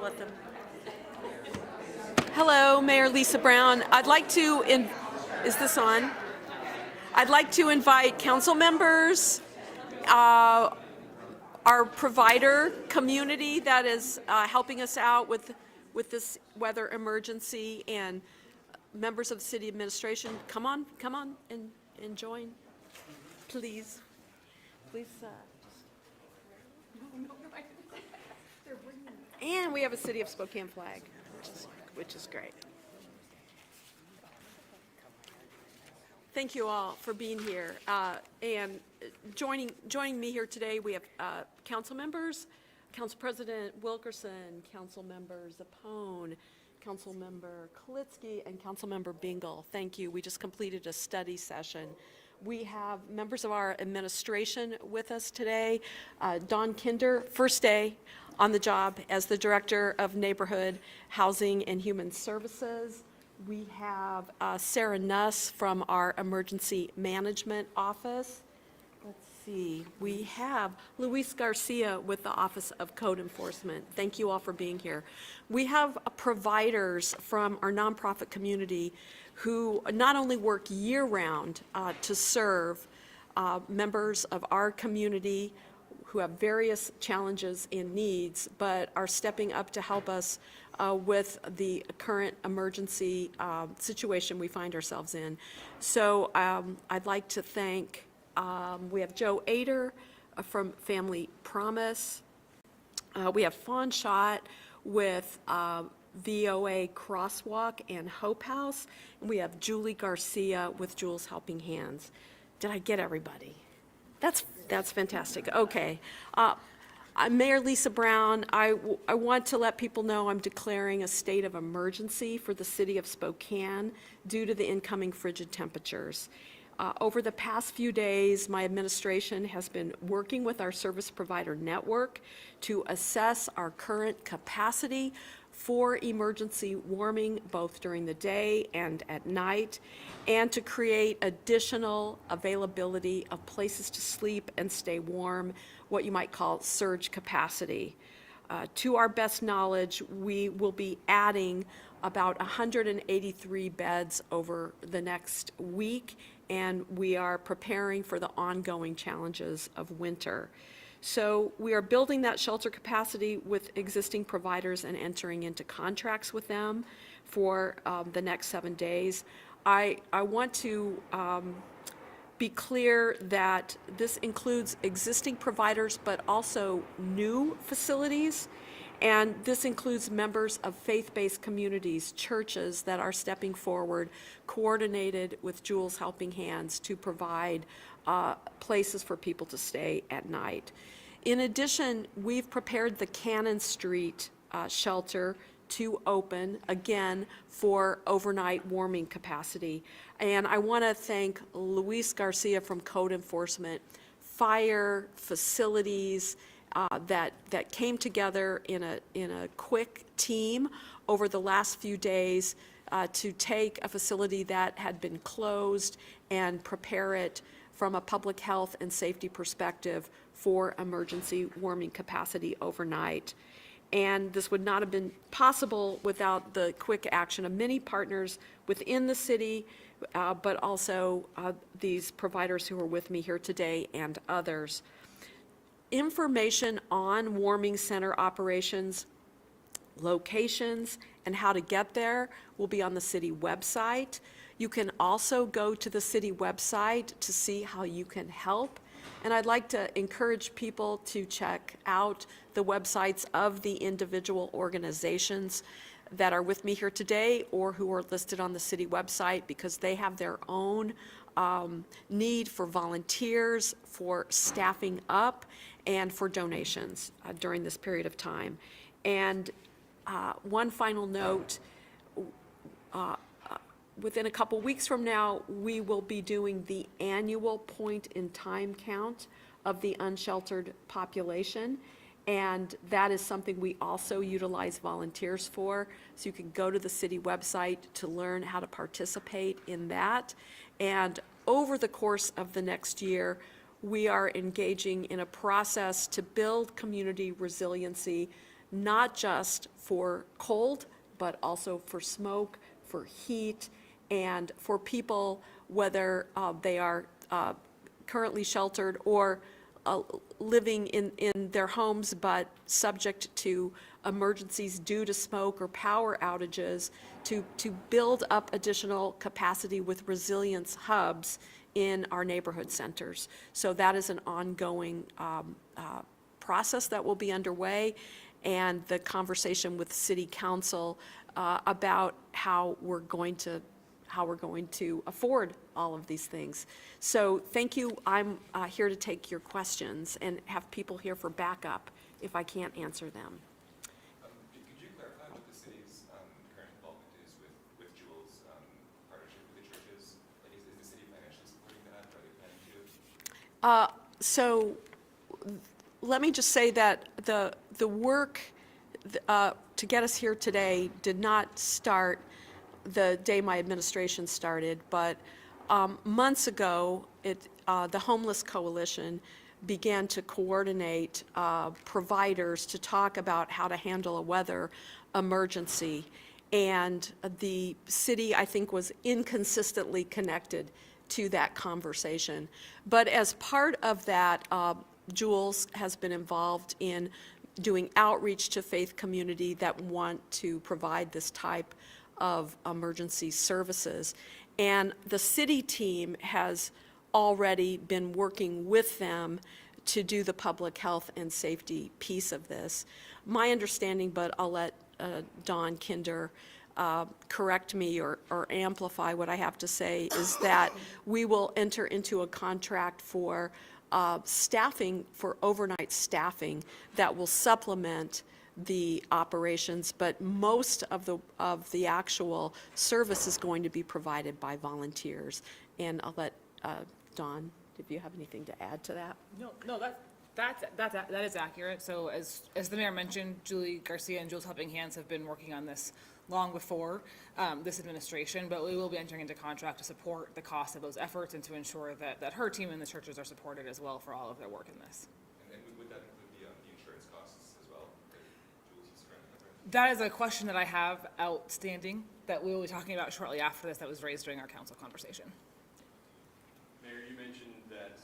let them. Hello, Mayor Lisa Brown. I'd like to, is this on? I'd like to invite council members, our provider community that is helping us out with this weather emergency, and members of the city administration. Come on and join, please. Please. And we have a City of Spokane flag, which is great. Thank you all for being here. And joining me here today, we have council members, Council President Wilkerson, Council Member Zappone, Council Member Kalitsky, and Council Member Bingle. Thank you. We just completed a study session. We have members of our administration with us today. Don Kinder, first day on the job as the Director of Neighborhood Housing and Human Services. We have Sarah Nuss from our Emergency Management Office. Let's see, we have Luis Garcia with the Office of Code Enforcement. Thank you all for being here. We have providers from our nonprofit community who not only work year-round to serve members of our community who have various challenges and needs, but are stepping up to help us with the current emergency situation we find ourselves in. So I'd like to thank, we have Joe Ader from Family Promise. We have Fawn Schott with VOA Crosswalk and Hope House. And we have Julie Garcia with Jules Helping Hands. Did I get everybody? That's fantastic. Okay. I'm Mayor Lisa Brown. I want to let people know I'm declaring a state of emergency for the city of Spokane due to the incoming frigid temperatures. Over the past few days, my administration has been working with our service provider network to assess our current capacity for emergency warming both during the day and at night, and to create additional availability of places to sleep and stay warm, what you might call surge capacity. To our best knowledge, we will be adding about 183 beds over the next week, and we are preparing for the ongoing challenges of winter. So we are building that shelter capacity with existing providers and entering into contracts with them for the next 7 days. I want to be clear that this includes existing providers, but also new facilities. And this includes members of faith-based communities, churches that are stepping forward, coordinated with Jules Helping Hands to provide places for people to stay at night. In addition, we've prepared the Cannon Street shelter to open again for overnight warming capacity. And I want to thank Luis Garcia from Code Enforcement, fire, facilities, that came together in a quick team over the last few days to take a facility that had been closed and prepare it from a public health and safety perspective for emergency warming capacity overnight. And this would not have been possible without the quick action of many partners within the city, but also these providers who are with me here today and others. Information on warming center operations, locations, and how to get there will be on the city website. You can also go to the city website to see how you can help. And I'd like to encourage people to check out the websites of the individual organizations that are with me here today or who are listed on the city website, because they have their own need for volunteers, for staffing up, and for donations during this period of time. And one final note, within a couple weeks from now, we will be doing the annual point-in-time count of the unsheltered population. And that is something we also utilize volunteers for. So you can go to the city website to learn how to participate in that. And over the course of the next year, we are engaging in a process to build community resiliency not just for cold, but also for smoke, for heat, and for people, whether they are currently sheltered or living in their homes, but subject to emergencies due to smoke or power outages, to build up additional capacity with resilience hubs in our neighborhood centers. So that is an ongoing process that will be underway, and the conversation with City Council about how we're going to afford all of these things. So thank you. I'm here to take your questions and have people here for backup if I can't answer them. Could you clarify what the city's current involvement is with Jules' partnership with the churches? Like, is the city financially supporting that, or are they planning to? So let me just say that the work to get us here today did not start the day my administration started, but months ago, the Homeless Coalition began to coordinate providers to talk about how to handle a weather emergency. And the city, I think, was inconsistently connected to that conversation. But as part of that, Jules has been involved in doing outreach to faith community that want to provide this type of emergency services. And the city team has already been working with them to do the public health and safety piece of this. My understanding, but I'll let Don Kinder correct me or amplify what I have to say, is that we will enter into a contract for staffing, for overnight staffing that will supplement the operations, but most of the actual service is going to be provided by volunteers. And I'll let Don, if you have anything to add to that. No, that is accurate. So as the mayor mentioned, Julie Garcia and Jules Helping Hands have been working on this long before this administration, but we will be entering into contract to support the cost of those efforts and to ensure that her team and the churches are supported as well for all of their work in this. And would that include the insurance costs as well that Jules is currently covering? That is a question that I have outstanding that we will be talking about shortly after this, that was raised during our council conversation. Mayor, you mentioned that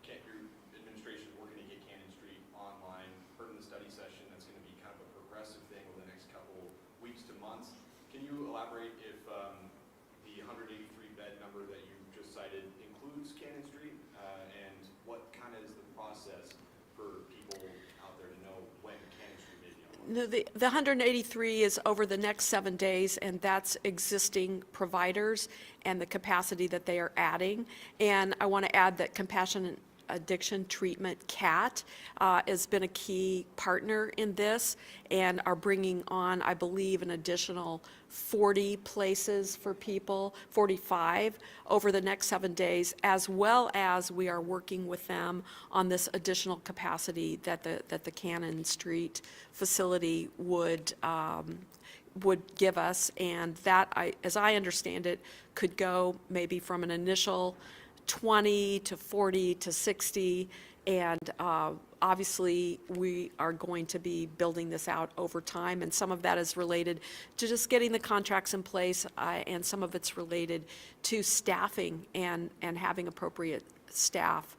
your administration is working to get Cannon Street online. Heard in the study session that's going to be kind of a progressive thing over the next couple weeks to months. Can you elaborate if the 183 bed number that you just cited includes Cannon Street, and what kind of is the process for people out there to know when Cannon Street may be online? No, the 183 is over the next 7 days, and that's existing providers and the capacity that they are adding. And I want to add that Compassionate Addiction Treatment, CAT, has been a key partner in this and are bringing on, I believe, an additional 40 places for people, 45 over the next 7 days, as well as we are working with them on this additional capacity that the Cannon Street facility would give us. And that, as I understand it, could go maybe from an initial 20 to 40 to 60, and obviously we are going to be building this out over time, and some of that is related to just getting the contracts in place, and some of it's related to staffing and having appropriate staff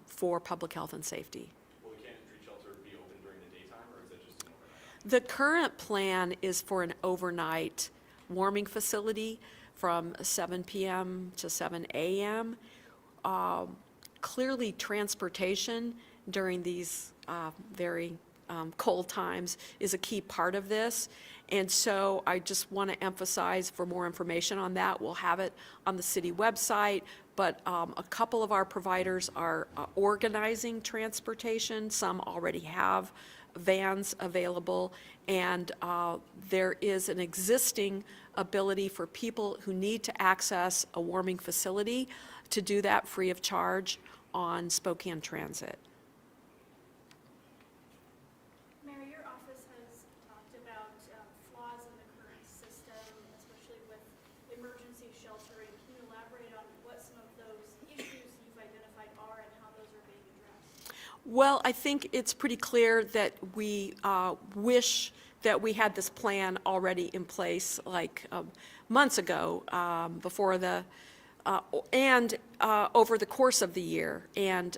for public health and safety. Will the Cannon Street shelter be open during the daytime, or is that just an overnight? The current plan is for an overnight warming facility from 7 p.m. to 7 a.m. Clearly, transportation during these very cold times is a key part of this. And so I just want to emphasize, for more information on that, we'll have it on the city website, but a couple of our providers are organizing transportation. Some already have vans available, and there is an existing ability for people who need to access a warming facility to do that free of charge on Spokane Transit. Mayor, your office has talked about flaws in the current system, especially with emergency sheltering. Can you elaborate on what some of those issues you've identified are and how those are being addressed? Well, I think it's pretty clear that we wish that we had this plan already in place like months ago, before and over the course of the year. And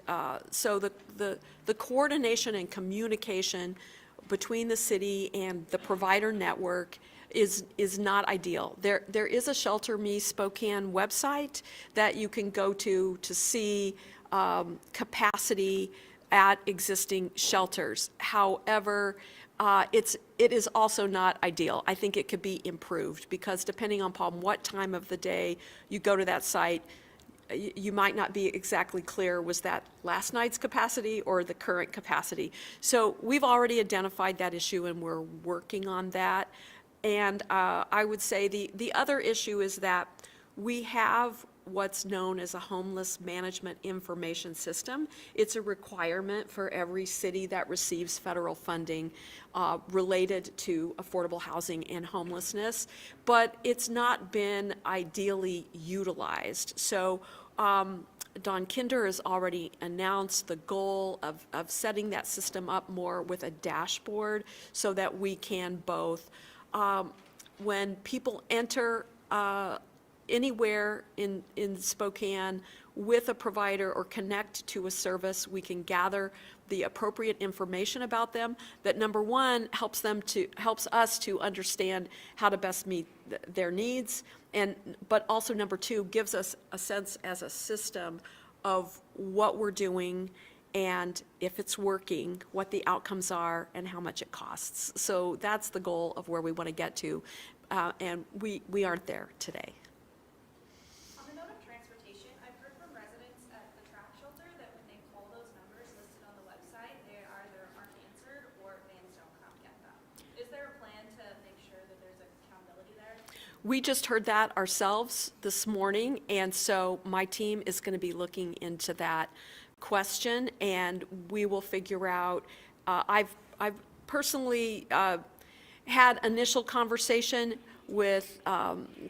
so the coordination and communication between the city and the provider network is not ideal. There is a Shelter Me Spokane website that you can go to see capacity at existing shelters. However, it is also not ideal. I think it could be improved, because depending upon what time of the day you go to that site, you might not be exactly clear, was that last night's capacity or the current capacity? So we've already identified that issue and we're working on that. And I would say the other issue is that we have what's known as a homeless management information system. It's a requirement for every city that receives federal funding related to affordable housing and homelessness, but it's not been ideally utilized. So Don Kinder has already announced the goal of setting that system up more with a dashboard, so that we can both, when people enter anywhere in Spokane with a provider or connect to a service, we can gather the appropriate information about them that, number one, helps us to understand how to best meet their needs, but also, number two, gives us a sense as a system of what we're doing and if it's working, what the outcomes are and how much it costs. So that's the goal of where we want to get to, and we aren't there today. On the note of transportation, I've heard from residents at the track shelter that when they call those numbers listed on the website, they either aren't answered or vans don't come get them. Is there a plan to make sure that there's accountability there? We just heard that ourselves this morning, and so my team is going to be looking into that question, and we will figure out. I've personally had initial conversation with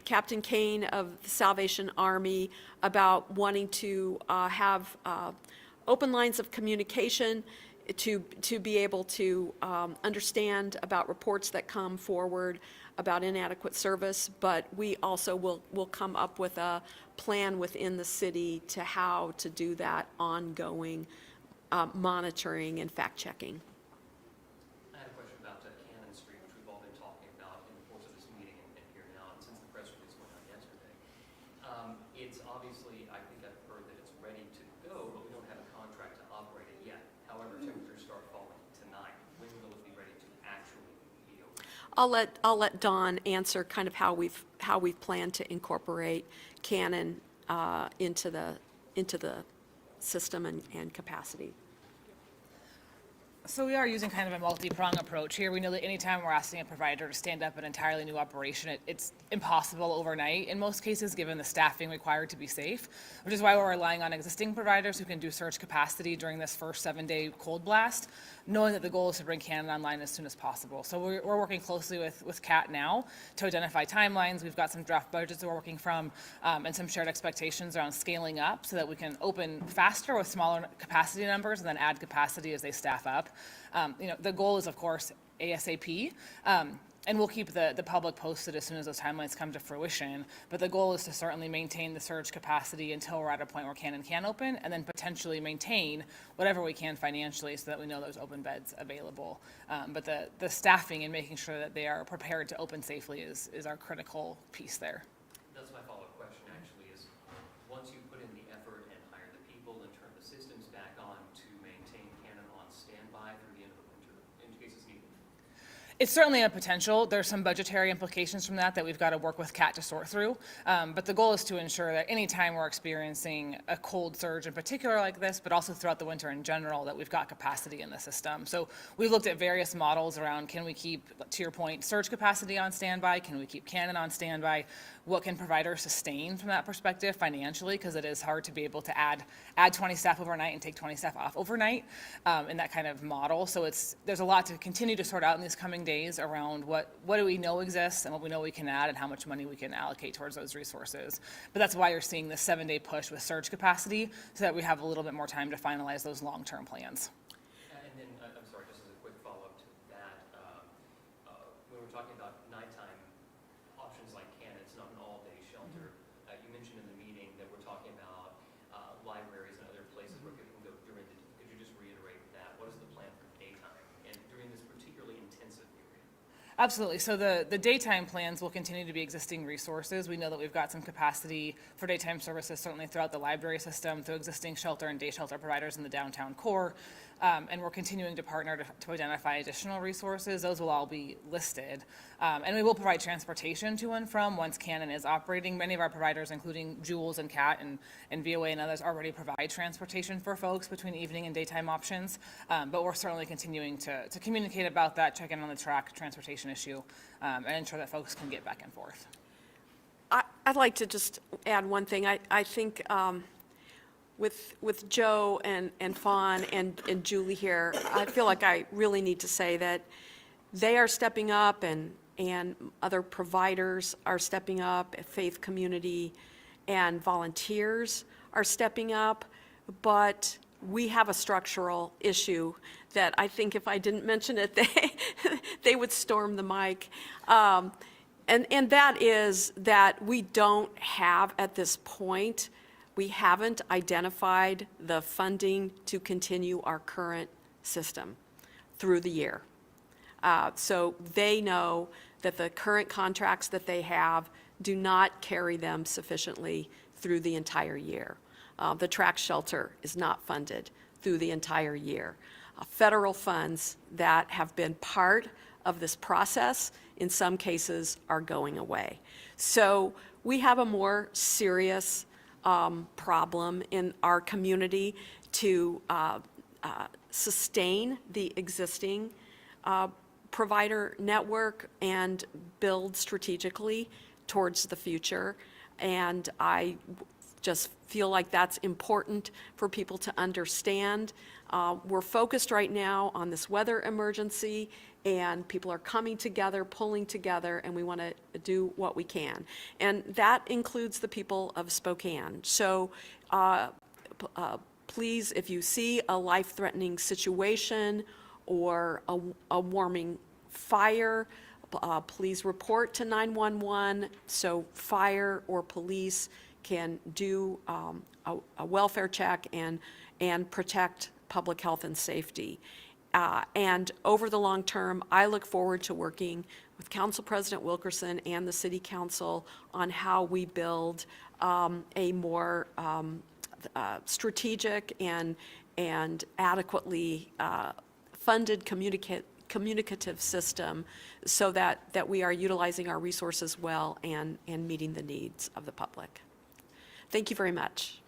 Captain Kane of the Salvation Army about wanting to have open lines of communication to be able to understand about reports that come forward about inadequate service, but we also will come up with a plan within the city to how to do that ongoing monitoring and fact-checking. I had a question about Cannon Street, which we've all been talking about in the course of this meeting and here now, and since the press release went out yesterday. It's obviously, I think I've heard that it's ready to go, but we don't have a contract to operate it yet. However, temperatures start falling tonight. When will it be ready to actually be open? I'll let Dawn answer kind of how we've planned to incorporate Cannon into the system and capacity. So we are using kind of a multi-prong approach here. We know that anytime we're asking a provider to stand up an entirely new operation, it's impossible overnight in most cases, given the staffing required to be safe, which is why we're relying on existing providers who can do surge capacity during this first 7-day cold blast, knowing that the goal is to bring Cannon online as soon as possible. So we're working closely with CAT now to identify timelines. We've got some draft budgets that we're working from, and some shared expectations around scaling up so that we can open faster with smaller capacity numbers and then add capacity as they staff up. The goal is, of course, ASAP, and we'll keep the public posted as soon as those timelines come to fruition. But the goal is to certainly maintain the surge capacity until we're at a point where Cannon can open, and then potentially maintain whatever we can financially so that we know there's open beds available. But the staffing and making sure that they are prepared to open safely is our critical piece there. That's my follow-up question, actually, is once you put in the effort and hire the people and turn the systems back on to maintain Cannon on standby through the end of the winter, in case it's needed? It's certainly a potential. There's some budgetary implications from that we've got to work with CAT to sort through. But the goal is to ensure that anytime we're experiencing a cold surge in particular like this, but also throughout the winter in general, that we've got capacity in the system. So we've looked at various models around, can we keep, to your point, surge capacity on standby? Can we keep Cannon on standby? What can providers sustain from that perspective financially? Because it is hard to be able to add 20 staff overnight and take 20 staff off overnight in that kind of model. So there's a lot to continue to sort out in these coming days around what do we know exists and what we know we can add and how much money we can allocate towards those resources. But that's why you're seeing the 7-day push with surge capacity, so that we have a little bit more time to finalize those long-term plans. Absolutely. So the daytime plans will continue to be existing resources. We know that we've got some capacity for daytime services certainly throughout the library system, through existing shelter and day shelter providers in the downtown core. And we're continuing to partner to identify additional resources. Those will all be listed. And we will provide transportation to and from once Canon is operating. Many of our providers, including Jules and CAT and VOA and others, already provide transportation for folks between evening and daytime options. But we're certainly continuing to communicate about that, check in on the track transportation issue, and ensure that folks can get back and forth. I'd like to just add one thing. I think with Joe and Fawn and Julie here, I feel like I really need to say that they are stepping up and other providers are stepping up, faith community and volunteers are stepping up, but we have a structural issue that I think if I didn't mention it, they would storm the mic. And that is that we don't have at this point, we haven't identified the funding to continue our current system through the year. So they know that the current contracts that they have do not carry them sufficiently through the entire year. The track shelter is not funded through the entire year. Federal funds that have been part of this process, in some cases, are going away. So we have a more serious problem in our community to sustain the existing provider network and build strategically towards the future. And I just feel like that's important for people to understand. We're focused right now on this weather emergency, and people are coming together, pulling together, and we want to do what we can. And that includes the people of Spokane. So please, if you see a life-threatening situation or a warming fire, please report to 911 so fire or police can do a welfare check and protect public health and safety. And over the long term, I look forward to working with Council President Wilkerson and the City Council on how we build a more strategic and adequately funded communicative system so that we are utilizing our resources well and meeting the needs of the public. Thank you very much.